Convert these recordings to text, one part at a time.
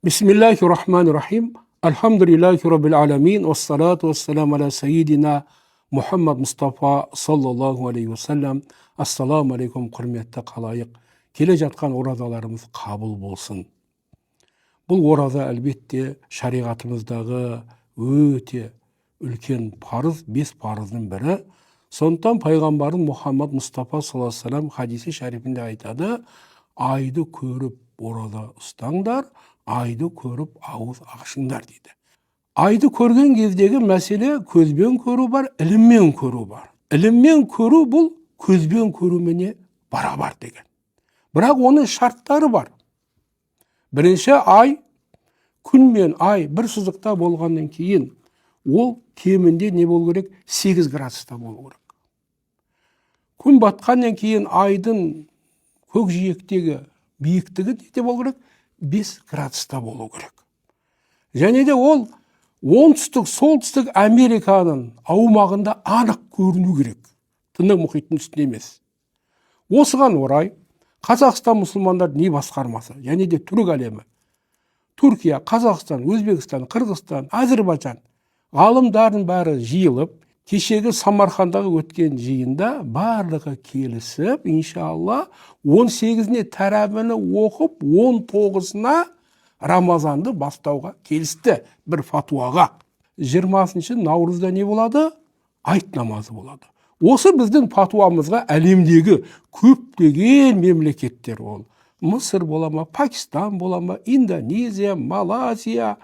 Bismillahirrahmanirrahim. Elhamdülillahi Rabbil alemin. Ve salatu ve selamu ala seyyidina Muhammed Mustafa sallallahu aleyhi ve sellem. Assalamu aleykum hürmetli kalayık. Kele жатқан oradalарымыз kabul bolsun. Бұл орада әлбетте шариғатымыздағы өте үлкен парыз, 5 парыздың бірі. Сондықтан пайғамбарымыз Мұхаммад Мұстафа саллаллаху алейхи ва саллям хадиси шарифінде айтады: айды көріп орада ұстаңдар, айды көріп ауыз ашыңдар дейді. Айды көрген кездегі мәселе көзбен көру бар, іліммен көру бар. Іліммен көру бұл көзбен көрумене барабар деген. Бірақ оның шарттары бар. Бірінші ай, күн мен ай бір сызықта болғаннан кейін ол кемінде не болу керек? 8 градуста болу керек. Күн батқаннан кейін айдың көкжиектегі биіктігі не болу керек? 5 градуста болу керек. Және де ол оңтүстік, солтүстік Американың аумағында анық көріну керек. Тынық мұхиттың үстінде емес. Осыған орай Қазақстан мұсылмандар не басқармасы, және де түрік әлемі, Түркия, Қазақстан, Өзбекстан, Қырғызстан, Әзірбайжан ғалымдардың бәрі жиылып, кешегі Самарқандағы өткен жиында барлығы келісіп, иншалла 18-іне тәрәбіні оқып, 19-ына Рамазанды бастауға келісті бір фатуаға. 20 наурызда не болады? Айт намазы болады. Осы біздің фатуамызға әлемдегі көптеген мемлекеттер ол. Мысыр бола ма, Пакистан бола ма, Индонезия, Малайзия,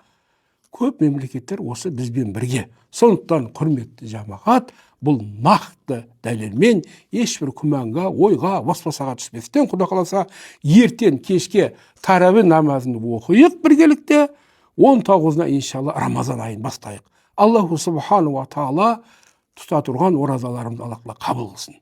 көп мемлекеттер осы бізбен бірге. Сондықтан құрметті жамағат, бұл нақты дәлелмен ешбір күмәнға, ойға, васвасаға түспестен, Құда қаласа ертең кешке тарауи намазын оқиық біргелікте, 19-на иншалла Рамазан айын бастайық. Аллаху субхану ва таала тұта тұрған оразаларымды Аллах қабыл қылсын.